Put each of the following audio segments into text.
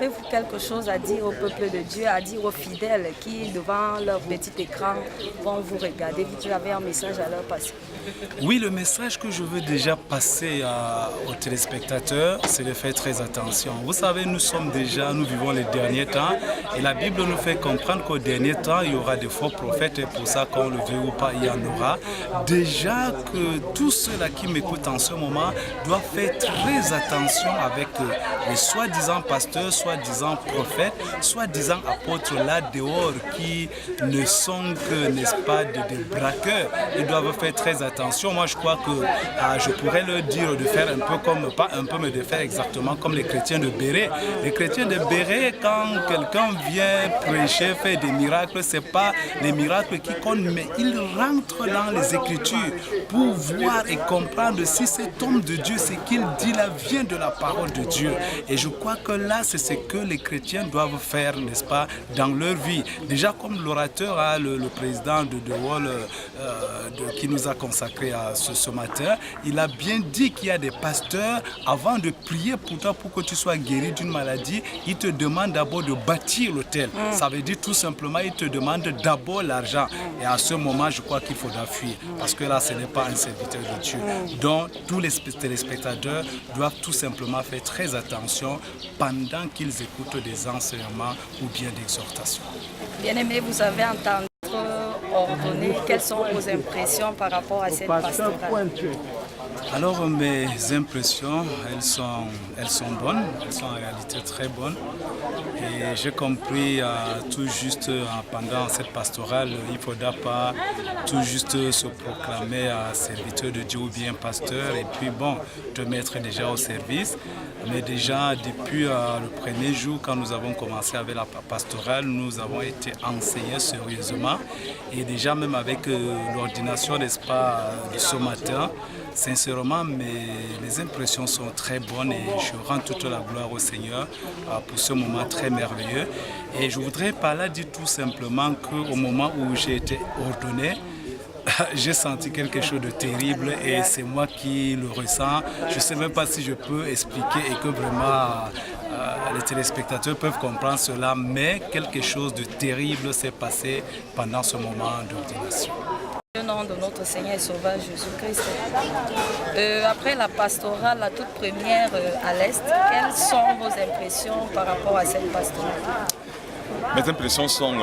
avez-vous quelque chose à dire au peuple de Dieu, à dire aux fidèles qui, devant leur petit écran, vont vous regarder? Vous avez un message à leur passer? Oui, le message que je veux déjà passer aux téléspectateurs, c'est de faire très attention. Vous savez, nous vivons les derniers temps et la Bible nous fait comprendre qu'au dernier temps, il y aura des faux prophètes et pour ça, qu'on le veuille ou pas, il y en aura. Déjà que tous ceux-là qui m'écoutent en ce moment doivent faire très attention avec les soi-disant pasteurs, soi-disant prophètes, soi-disant apôtres là dehors qui ne sont que, n'est-ce pas, des braqueurs. Ils doivent faire très attention. Moi, je crois que je pourrais leur dire de faire un peu comme, pas un peu, mais de faire exactement comme les chrétiens de Béret. Les chrétiens de Béret, quand quelqu'un vient prêcher, faire des miracles, ce n'est pas les miracles qui comptent, mais ils rentrent dans les Écritures pour voir et comprendre si cet homme de Dieu, ce qu'il dit là, vient de la parole de Dieu. Et je crois que là, c'est ce que les chrétiens doivent faire, n'est-ce pas, dans leur vie. Déjà, comme l'orateur, le président de Wall, qui nous a consacré à ce matin, il a bien dit qu'il y a des pasteurs, avant de prier pour toi, pour que tu sois guéri d'une maladie, ils te demandent d'abord de bâtir l'autel. Ça veut dire tout simplement, ils te demandent d'abord l'argent. Et à ce moment, je crois qu'il faudra fuir. Parce que là, ce n'est pas un serviteur de Dieu. Donc, tous les téléspectateurs doivent tout simplement faire très attention pendant qu'ils écoutent des enseignements ou bien d'exhortations. Bien-aimé, vous avez entendu ordonner. Quelles sont vos impressions par rapport à cette pastorale? Alors mes impressions, elles sont bonnes, elles sont en réalité très bonnes. Et j'ai compris tout juste pendant cette pastorale, il ne faudra pas tout juste se proclamer serviteur de Dieu ou bien pasteur et puis bon, te mettre déjà au service. Mais déjà depuis le premier jour, quand nous avons commencé avec la pastorale, nous avons été enseignés sérieusement. Et déjà même avec l'ordination, n'est-ce pas, de ce matin, sincèrement, mes impressions sont très bonnes et je rends toute la gloire au Seigneur pour ce moment très merveilleux. Et je voudrais par là dire tout simplement qu'au moment où j'ai été ordonné, j'ai senti quelque chose de terrible et c'est moi qui le ressens. Je ne sais même pas si je peux expliquer et que vraiment les téléspectateurs peuvent comprendre cela, mais quelque chose de terrible s'est passé pendant ce moment d'ordination. Au nom de notre Seigneur et Sauveur Jésus-Christ. Après la pastorale, la toute première à l'Est, quelles sont vos impressions par rapport à cette pastorale? Mes impressions sont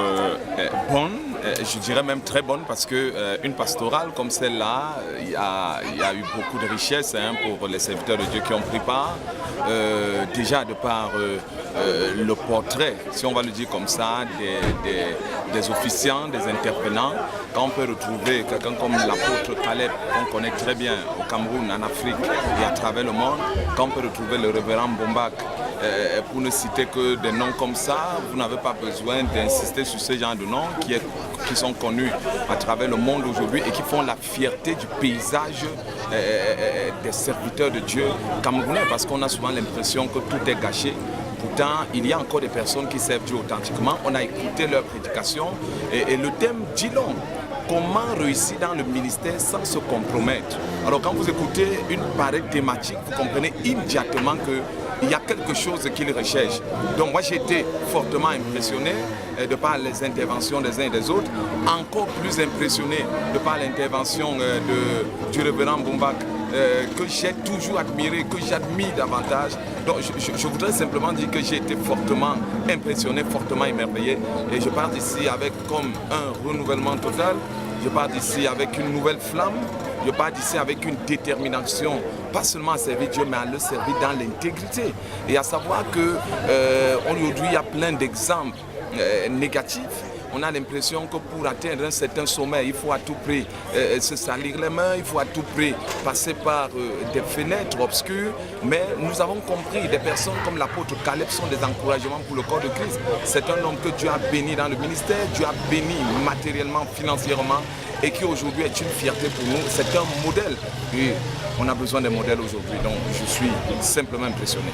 bonnes, je dirais même très bonnes, parce qu'une pastorale comme celle-là, il y a eu beaucoup de richesses pour les serviteurs de Dieu qui ont pris part. Déjà de par le portrait, si on va le dire comme ça, des officiants, des intervenants. Quand on peut retrouver quelqu'un comme l'apôtre Caleb, qu'on connaît très bien au Cameroun, en Afrique et à travers le monde, quand on peut retrouver le révérend Bombak, pour ne citer que des noms comme ça, vous n'avez pas besoin d'insister sur ce genre de noms qui sont connus à travers le monde aujourd'hui et qui font la fierté du paysage des serviteurs de Dieu camerounais, parce qu'on a souvent l'impression que tout est gâché. Pourtant, il y a encore des personnes qui servent Dieu authentiquement. On a écouté leur prédication et le thème dit long. Comment réussir dans le ministère sans se compromettre? Alors quand vous écoutez une pareille thématique, vous comprenez immédiatement qu'il y a quelque chose qu'ils recherchent. Donc moi j'ai été fortement impressionné de par les interventions des uns et des autres, encore plus impressionné de par l'intervention du révérend Bombak, que j'ai toujours admiré, que j'admire davantage. Donc je voudrais simplement dire que j'ai été fortement impressionné, fortement émerveillé. Et je pars d'ici avec comme un renouvellement total. Je pars d'ici avec une nouvelle flamme. Je pars d'ici avec une détermination, pas seulement à servir Dieu, mais à le servir dans l'intégrité. Et à savoir qu'aujourd'hui, il y a plein d'exemples négatifs. On a l'impression que pour atteindre un certain sommet, il faut à tout prix se salir les mains, il faut à tout prix passer par des fenêtres obscures. Mais nous avons compris, des personnes comme l'apôtre Caleb sont des encouragements pour le corps de Christ. C'est un homme que Dieu a béni dans le ministère, Dieu a béni matériellement, financièrement, et qui aujourd'hui est une fierté pour nous. C'est un modèle. Et on a besoin de modèles aujourd'hui, donc je suis simplement impressionné.